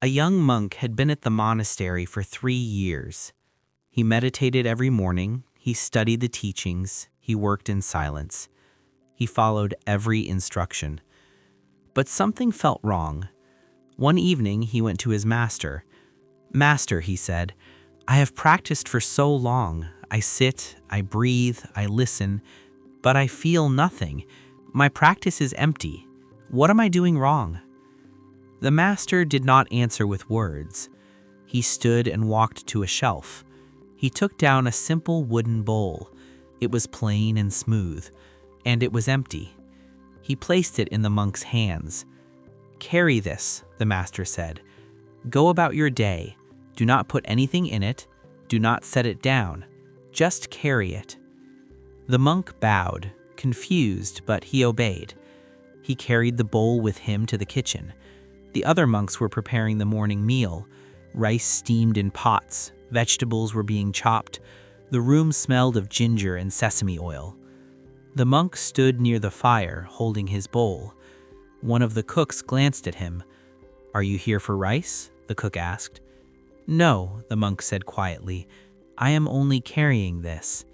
A young monk had been at the monastery for 3 years. He meditated every morning, he studied the teachings, he worked in silence. He followed every instruction. But something felt wrong. One evening he went to his master. "Master," he said, "I have practiced for so long. I sit, I breathe, I listen, but I feel nothing. My practice is empty. What am I doing wrong?" The master did not answer with words. He stood and walked to a shelf. He took down a simple wooden bowl. It was plain and smooth, and it was empty. He placed it in the monk's hands. "Carry this," the master said. "Go about your day. Do not put anything in it. Do not set it down. Just carry it." The monk bowed, confused, but he obeyed. He carried the bowl with him to the kitchen. The other monks were preparing the morning meal. Rice steamed in pots, vegetables were being chopped. The room smelled of ginger and sesame oil. The monk stood near the fire, holding his bowl. One of the cooks glanced at him. "Are you here for rice?" the cook asked. "No," the monk said quietly. "I am only carrying this."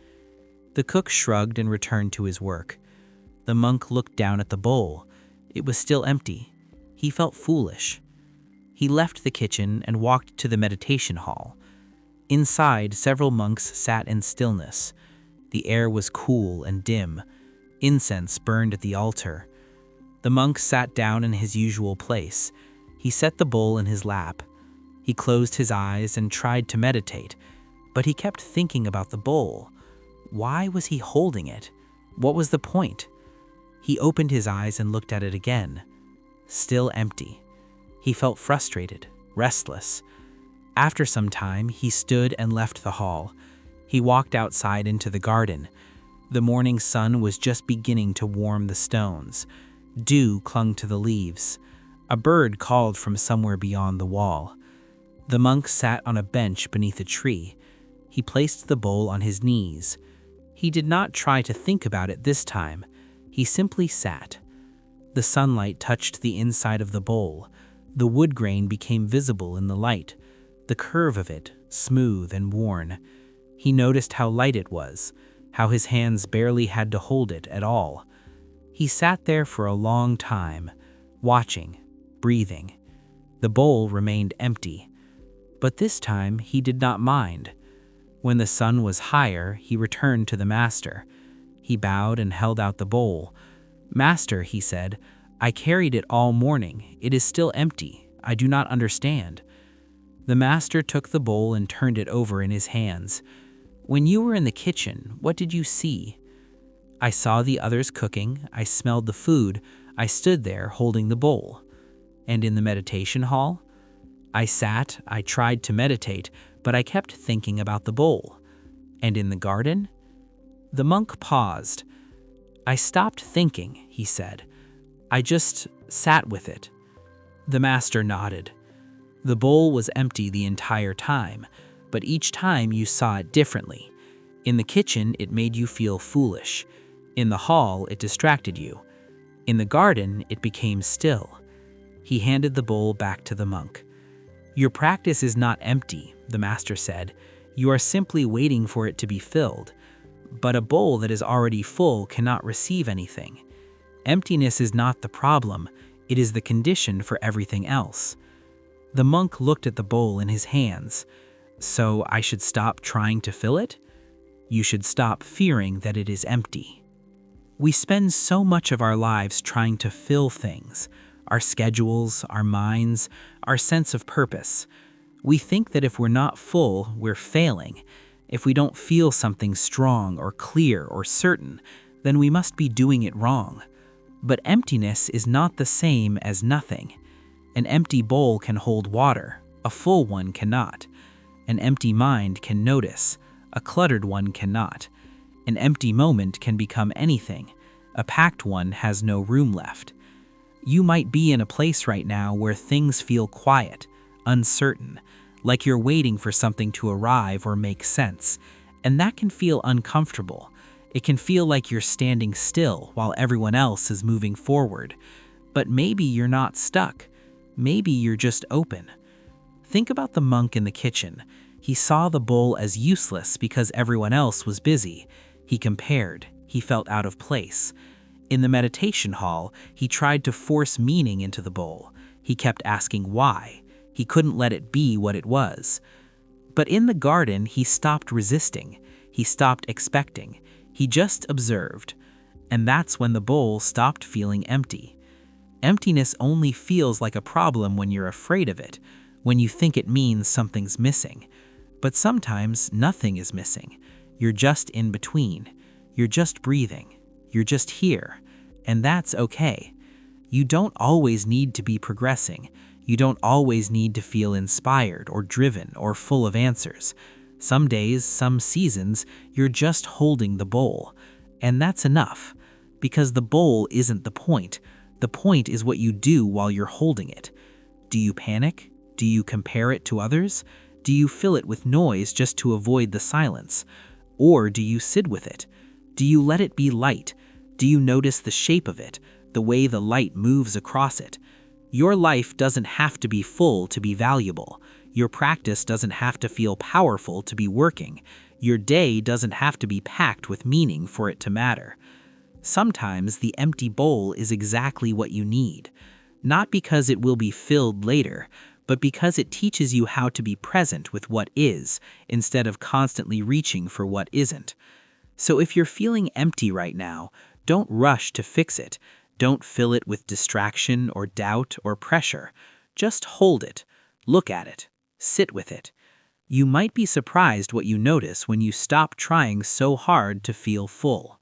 The cook shrugged and returned to his work. The monk looked down at the bowl. It was still empty. He felt foolish. He left the kitchen and walked to the meditation hall. Inside, several monks sat in stillness. The air was cool and dim. Incense burned at the altar. The monk sat down in his usual place. He set the bowl in his lap. He closed his eyes and tried to meditate, but he kept thinking about the bowl. Why was he holding it? What was the point? He opened his eyes and looked at it again. Still empty. He felt frustrated, restless. After some time, he stood and left the hall. He walked outside into the garden. The morning sun was just beginning to warm the stones. Dew clung to the leaves. A bird called from somewhere beyond the wall. The monk sat on a bench beneath a tree. He placed the bowl on his knees. He did not try to think about it this time. He simply sat. The sunlight touched the inside of the bowl. The wood grain became visible in the light, the curve of it, smooth and worn. He noticed how light it was, how his hands barely had to hold it at all. He sat there for a long time, watching, breathing. The bowl remained empty. But this time he did not mind. When the sun was higher, he returned to the master. He bowed and held out the bowl. "Master," he said, "I carried it all morning. It is still empty. I do not understand." The master took the bowl and turned it over in his hands. "When you were in the kitchen, what did you see?" "I saw the others cooking. I smelled the food. I stood there holding the bowl." "And in the meditation hall?" "I sat. I tried to meditate, but I kept thinking about the bowl." "And in the garden?" The monk paused. "I stopped thinking," he said. "I just sat with it." The master nodded. The bowl was empty the entire time, but each time you saw it differently. In the kitchen, it made you feel foolish. In the hall, it distracted you. In the garden, it became still. He handed the bowl back to the monk. "Your practice is not empty," the master said. "You are simply waiting for it to be filled. But a bowl that is already full cannot receive anything. Emptiness is not the problem, it is the condition for everything else." The monk looked at the bowl in his hands. "So I should stop trying to fill it?" "You should stop fearing that it is empty." We spend so much of our lives trying to fill things, our schedules, our minds, our sense of purpose. We think that if we're not full, we're failing. If we don't feel something strong or clear or certain, then we must be doing it wrong. But emptiness is not the same as nothing. An empty bowl can hold water, a full one cannot. An empty mind can notice, a cluttered one cannot. An empty moment can become anything, a packed one has no room left. You might be in a place right now where things feel quiet, uncertain, like you're waiting for something to arrive or make sense, and that can feel uncomfortable. It can feel like you're standing still while everyone else is moving forward. But maybe you're not stuck. Maybe you're just open. Think about the monk in the kitchen. He saw the bowl as useless because everyone else was busy. He compared. He felt out of place. In the meditation hall, he tried to force meaning into the bowl. He kept asking why. He couldn't let it be what it was. But in the garden, he stopped resisting. He stopped expecting. He just observed. And that's when the bowl stopped feeling empty. Emptiness only feels like a problem when you're afraid of it, when you think it means something's missing. But sometimes nothing is missing. You're just in between. You're just breathing. You're just here. And that's okay. You don't always need to be progressing. You don't always need to feel inspired or driven or full of answers. Some days, some seasons, you're just holding the bowl. And that's enough. Because the bowl isn't the point. The point is what you do while you're holding it. Do you panic? Do you compare it to others? Do you fill it with noise just to avoid the silence? Or do you sit with it? Do you let it be light? Do you notice the shape of it, the way the light moves across it? Your life doesn't have to be full to be valuable. Your practice doesn't have to feel powerful to be working. Your day doesn't have to be packed with meaning for it to matter. Sometimes the empty bowl is exactly what you need. Not because it will be filled later, but because it teaches you how to be present with what is, instead of constantly reaching for what isn't. So if you're feeling empty right now, don't rush to fix it. Don't fill it with distraction or doubt or pressure. Just hold it. Look at it. Sit with it. You might be surprised what you notice when you stop trying so hard to feel full.